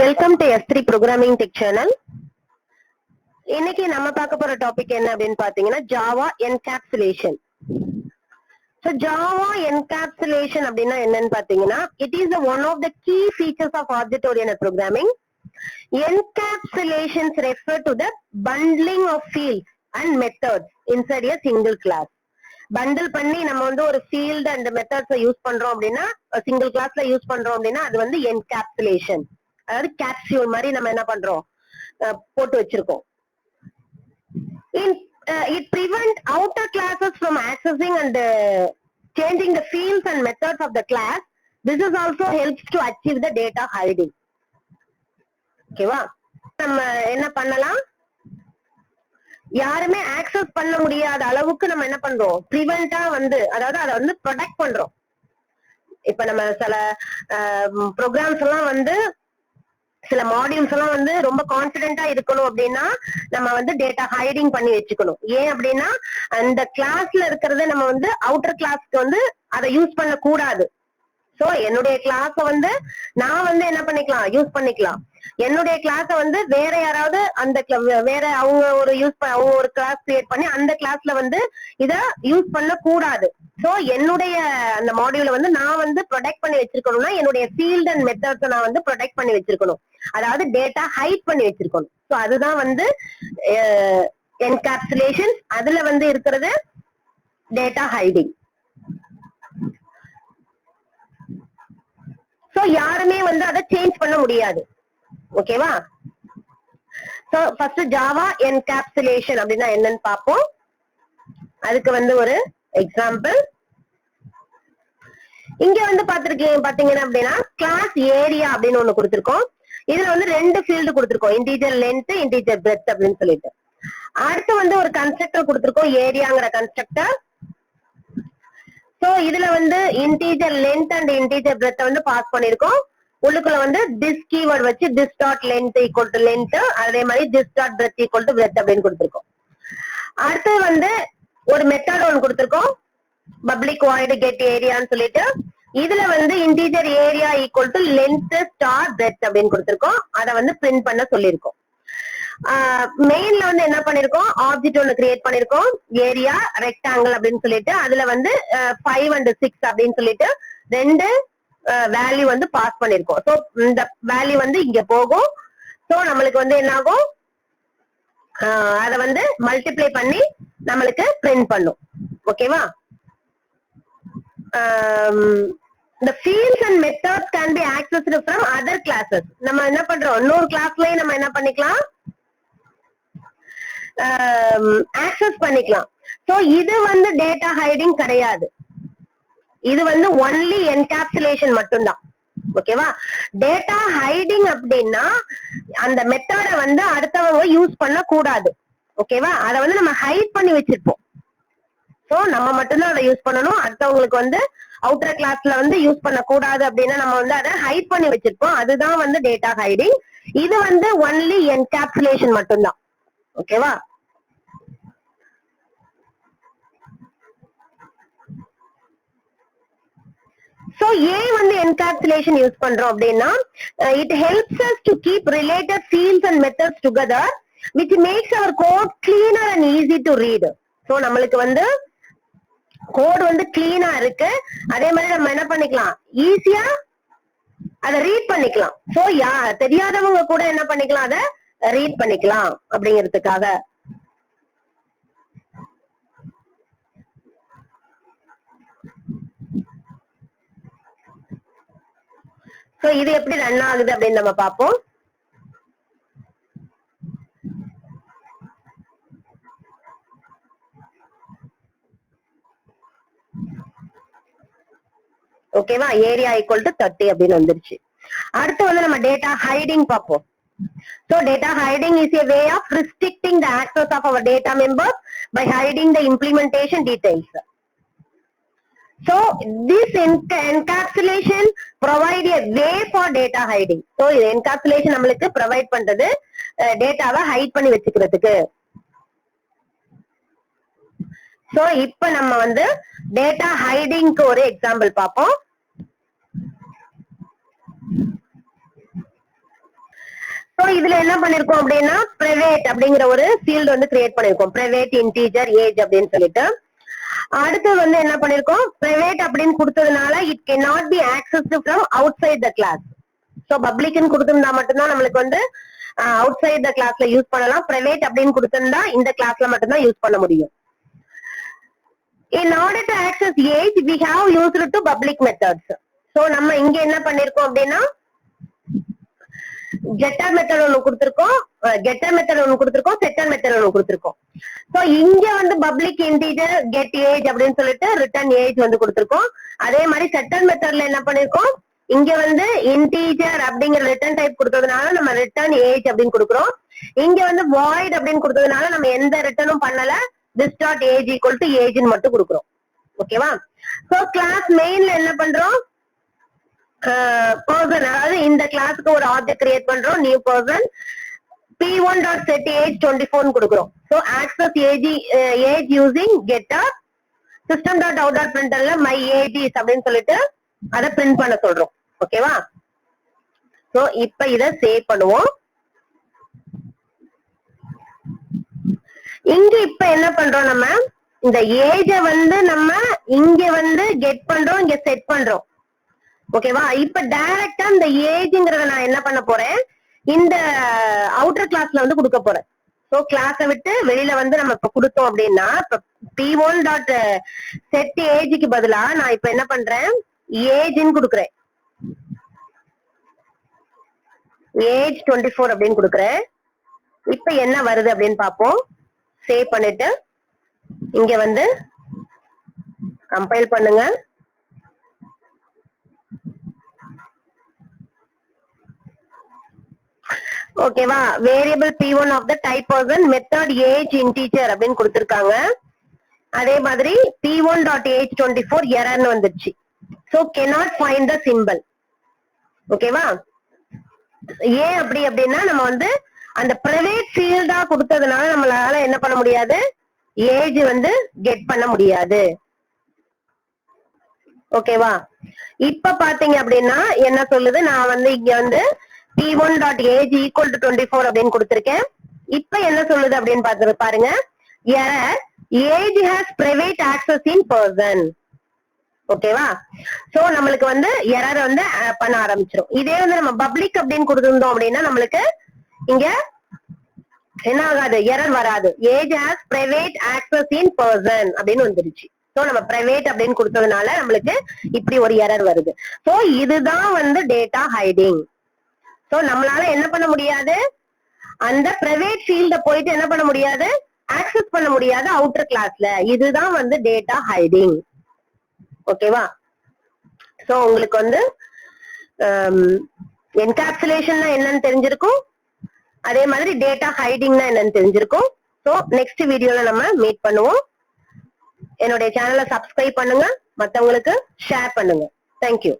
Welcome to S3 programming tech channel. இன்னைக்கு நம்ம பார்க்க போற டாபிக் என்ன அப்படின்னு பாத்தீங்கன்னா Java encapsulation. So Java encapsulation அப்படின்னா என்னன்னு பாத்தீங்கன்னா it is one of the key features of object oriented programming. Encapsulations refer to the bundling of fields and methods inside a single class. Bundle பண்ணி நம்ம வந்து ஒரு ஃபீல்ட் அண்ட் மெத்தட்ஸ் யூஸ் பண்றோம் அப்படின்னா single கிளாஸ்ல யூஸ் பண்றோம் அப்படின்னா அது வந்து என்கேப்சுலேஷன். அதாவது கேப்சியூல் மாதிரி நம்ம என்ன பண்றோம் போட்டு வச்சிருக்கோம். It prevent outer classes from accessing and changing the fields and methods of the class. This is also helps to achieve the data hiding. ஓகேவா? நம்ம என்ன பண்ணலாம், யாருமே ஆக்சஸ் பண்ண முடியாத அளவுக்கு நம்ம என்ன பண்றோம், பிரிவெண்டா வந்து அதாவது அதை வந்து ப்ரொடெக்ட் பண்றோம். இப்ப நம்ம சில ப்ரோக்ராம்ஸ் எல்லாம் வந்து சில மாடியூல்ஸ் எல்லாம் வந்து ரொம்ப கான்பிடென்டா இருக்கணும் அப்படின்னா நம்ம வந்து டேட்டா ஹைடிங் பண்ணி வச்சுக்கணும். ஏன் அப்படின்னா அந்த கிளாஸ்ல இருக்கிறத நம்ம வந்து அவுட்டர் கிளாஸ்க்கு வந்து அதை யூஸ் பண்ண கூடாது. சோ என்னுடைய கிளாஸ வந்து நான் வந்து என்ன பண்ணிக்கலாம், யூஸ் பண்ணிக்கலாம். என்னுடைய கிளாஸ வந்து வேற யாராவது அந்த வேற அவங்க ஒரு கிளாஸ் கிரியேட் பண்ணி அந்த கிளாஸ்ல வந்து இத யூஸ் பண்ண கூடாது. சோ என்னுடைய அந்த மாடியூல வந்து நான் வந்து ப்ரொடெக்ட் பண்ணி வச்சிருக்கணும்னா என்னுடைய ஃபீல்ட் அண்ட் மெத்தட்ஸ் நான் வந்து ப்ரொடெக்ட் பண்ணி வச்சிருக்கணும். அதாவது டேட்டா ஹைட் பண்ணி வச்சிருக்கணும். சோ அதுதான் வந்து என்கேப்சுலேஷன். அதுல வந்து இருக்கிறது டேட்டா ஹைடிங். சோ யாருமே வந்து அதை சேஞ்ச் பண்ண முடியாது. ஓகேவா? சோ ஃபர்ஸ்ட் ஜாவா என்கேப்சுலேஷன் அப்படின்னா என்னன்னு பாப்போம். அதுக்கு வந்து ஒரு எக்ஸாம்பிள் இங்க வந்து பாத்தீங்கன்னா அப்படின்னா கிளாஸ் ஏரியா அப்படின்னு ஒண்ணு கொடுத்திருக்கோம். இதுல வந்து ரெண்டு ஃபீல்டு கொடுத்திருக்கோம், இன்டீஜர் லென்த், இன்டீஜர் பிரெத் அப்படின்னு சொல்லிட்டு. அடுத்து வந்து ஒரு கன்ஸ்ட்ரக்டர் கொடுத்திருக்கோம், ஏரியாங்கிற கன்ஸ்ட்ரக்டர். சோ இதுல வந்து integer length and integer breadth வந்து பாஸ் பண்ணிருக்கோம். உள்ளுக்குள்ள வந்து திஸ் கீவேர்ட் வச்சு this dot length equal to length, அதே மாதிரி this dot breadth equal to breadth அப்படின்னு கொடுத்திருக்கோம். அடுத்து வந்து ஒரு மெத்தட் ஒன்று கொடுத்திருக்கோம், பப்ளிக் வாய்ட் கெட் ஏரியான்னு சொல்லிட்டு. இதுல வந்து integer area equal to length star breadth அப்படின்னு கொடுத்திருக்கோம். அதை வந்து பிரிண்ட் பண்ண சொல்லியிருக்கோம். மெயின்ல வந்து என்ன பண்ணிருக்கோம், ஆப்ஜெக்ட் ஒன்று கிரியேட் பண்ணிருக்கோம், ஏரியா ரெக்டாங்கிள் அப்படின்னு சொல்லிட்டு. அதுல வந்து 5 and 6 அப்படின்னு சொல்லிட்டு ரெண்டு வேல்யூ வந்து பாஸ் பண்ணிருக்கோம். சோ இந்த வேல்யூ வந்து இங்க போகும். சோ நம்மளுக்கு வந்து என்ன ஆகும், அதை வந்து மல்டிப்ளை பண்ணி நம்மளுக்கு பிரிண்ட் பண்ணும். ஓகேவா? The fields and methods can be accessed from other classes. நம்ம என்ன பண்றோம், இன்னொரு கிளாஸ்லயே நம்ம என்ன பண்ணிக்கலாம், ஆக்சஸ் பண்ணிக்கலாம். சோ இது வந்து டேட்டா ஹைடிங் கிடையாது. இது வந்து ஒன்லி என்கேப்சுலேஷன் மட்டும்தான். ஓகேவா? டேட்டா ஹைடிங் அப்படின்னா அந்த மெத்தட வந்து அடுத்தவங்க யூஸ் பண்ண கூடாது. ஓகேவா? அதை வந்து நம்ம ஹைட் பண்ணி வச்சிருப்போம். சோ நம்ம மட்டும்தான் அதை யூஸ் பண்ணணும், அடுத்தவங்களுக்கு வந்து அவுட்டர் கிளாஸ்ல வந்து யூஸ் பண்ண கூடாது அப்படின்னா நம்ம வந்து அதை ஹைட் பண்ணி வச்சிருப்போம். அதுதான் வந்து டேட்டா ஹைடிங். இது வந்து ஒன்லி என்கேப்சுலேஷன் மட்டும்தான். ஓகேவா? சோ ஏன் வந்து என்கேப்சுலேஷன் யூஸ் பண்றோம் அப்படின்னா it helps us to keep related fields and methods together which makes our code cleaner and easy to read. So நம்மளுக்கு வந்து கோட் வந்து கிளீனா இருக்கு, அதே மாதிரி நம்ம என்ன பண்ணிக்கலாம், ஈஸியா அதை ரீட் பண்ணிக்கலாம். சோ தெரியாதவங்க கூட என்ன பண்ணிக்கலாம், அதை ரீட் பண்ணிக்கலாம் அப்படிங்கிறதுக்காக. சோ இது எப்படி ரன் ஆகுது அப்படின்னு நம்ம பார்ப்போம். ஓகேவா? ஏரியா ஈக்குவல் டு 30 அப்படின்னு வந்துருச்சு. அடுத்து வந்து நம்ம டேட்டா ஹைடிங் பார்ப்போம். So data hiding is a way of restricting the access of our data members by hiding the implementation details. So this encapsulation provide a way for data hiding. So encapsulation நம்மளுக்கு provide பண்றது டேட்டாவை height பண்ணி வச்சுக்கிறதுக்கு. So இப்ப நம்ம வந்து data ஹைடிங்க்கு ஒரு example பார்ப்போம். இதுல என்ன பண்ணிருக்கோம் அப்படின்னா பிரைவேட் அப்படிங்கிற ஒரு ஃபீல்ட் வந்து கிரியேட் பண்ணிருக்கோம். பிரைவேட் இன்டீஜர் ஏஜ் அப்படின்னு சொல்லிட்டு. அடுத்து வந்து என்ன பண்ணிருக்கோம், பிரைவேட் அப்படின்னு கொடுத்ததுனால it can not be accessed from outside the class. So பப்ளிக்னு கொடுத்திருந்தா மட்டும்தான் நம்மளுக்கு வந்து அவுட் சைட் த கிளாஸ்ல யூஸ் பண்ணலாம். பிரைவேட் அப்படின்னு கொடுத்திருந்தா இந்த கிளாஸ்ல மட்டும்தான் யூஸ் பண்ண முடியும். In order to access age, we have used to public methods. So நம்ம இங்க என்ன பண்ணிருக்கோம் அப்படின்னா getter method ஒன்னு கொடுத்திருக்கோம், getter method ஒன்னு கொடுத்திருக்கோம், setter method ஒன்னு கொடுத்திருக்கோம். சோ இங்க வந்து public integer get age அப்படின்னு சொல்லிட்டு return age வந்து கொடுத்திருக்கோம். அதே மாதிரி setter methodல என்ன பண்ணிருக்கோம், இங்க வந்து integer அப்படிங்கிற return type கொடுத்ததுனால நம்ம return age அப்படின்னு கொடுக்கிறோம். இங்க வந்து void அப்படின்னு கொடுத்ததுனால நம்ம எந்த ரிட்டர்னும் பண்ணல, this dot age equal to age ன்னு மட்டும் கொடுக்கிறோம். ஓகேவா? சோ கிளாஸ் மெயின்ல என்ன பண்றோம், பர்சன், அதாவது இந்த கிளாஸ்க்கு ஒரு ஆப்ஜெக்ட் கிரியேட் பண்றோம், new person, p1 dot set age 24 ன்னு கொடுக்கிறோம். So access age using getter system dot out dot println my age is அப்படின்னு சொல்லிட்டு அதை பிரிண்ட் பண்ண சொல்றோம். ஓகேவா? சோ இப்ப இத சேவ் பண்ணுவோம். இங்க இப்ப என்ன பண்றோம், நம்ம இந்த ஏஜ வந்து நம்ம இங்க வந்து கெட் பண்றோம், இங்க செட் பண்றோம். ஓகேவா? இப்ப டைரக்டா இந்த ஏஜ்ங்கறத நான் என்ன பண்ண போறேன், இந்த அவுட்டர் கிளாஸ்ல வந்து கொடுக்க போறேன். சோ கிளாஸ விட்டு வெளியில வந்து நம்ம இப்ப கொடுத்தோம் அப்படின்னா p1 டாட் செட் ஏஜ்க்கு பதிலா நான் இப்ப என்ன பண்றேன், ஏஜ்ன்னு கொடுக்குறேன். ஏஜ் 24 அப்படின்னு கொடுக்குறேன். இப்ப என்ன வருது அப்படின்னு பாப்போம். சேவ் பண்ணிட்டு இங்க வந்து கம்பைல் பண்ணுங்க. ஓகேவா? Variable p1 of the type person method age integer அப்படின்னு கொடுத்திருக்காங்க. அதே மாதிரி p1 டாட் ஏஜ் 24 எரர்னு வந்துருச்சு. So cannot find the symbol. ஓகேவா? ஏன் அப்படி அப்படின்னா நம்ம வந்து அந்த பிரைவேட் ஃபீல்டா கொடுத்ததுனால நம்மளால என்ன பண்ண முடியாது, ஏஜ் வந்து கெட் பண்ண முடியாது. ஓகேவா? இப்ப பாத்தீங்க அப்படின்னா என்ன சொல்லுது, நான் வந்து இங்க வந்து p1 dot age equal to 24 அப்படின்னு கொடுத்திருக்கேன். இப்ப என்ன சொல்லுது அப்படின்னு பாருங்க, error age has private access in person. ஓகேவா? சோ நம்மளுக்கு வந்து எரர் வந்து பண்ண ஆரம்பிச்சிடும். இதே வந்து நம்ம பப்ளிக் அப்படின்னு கொடுத்திருந்தோம் அப்படின்னா நம்மளுக்கு இங்க என்ன ஆகாது, எரர் வராது. Age has private access in person அப்படின்னு வந்துருச்சு. சோ நம்ம பிரைவேட் அப்படின்னு கொடுத்ததுனால நம்மளுக்கு இப்படி ஒரு எரர் வருது. சோ இதுதான் வந்து டேட்டா ஹைடிங். சோ நம்மளால என்ன பண்ண முடியாது, அந்த பிரைவேட் ஃபீல்ட போயிட்டு என்ன பண்ண முடியாது, ஆக்சஸ் பண்ண முடியாது அவுட்டர் கிளாஸ்ல. இதுதான் வந்து டேட்டா ஹைடிங். ஓகேவா? சோ உங்களுக்கு வந்து என்கேப்சுலேஷன் என்னன்னு தெரிஞ்சிருக்கும், அதே மாதிரி டேட்டா ஹைடிங்னா என்னன்னு தெரிஞ்சிருக்கும். சோ நெக்ஸ்ட் வீடியோல நம்ம மீட் பண்ணுவோம். என்னுடைய சேனலை சப்ஸ்கிரைப் பண்ணுங்க, மத்தவங்களுக்கு ஷேர் பண்ணுங்க. தேங்க்யூ.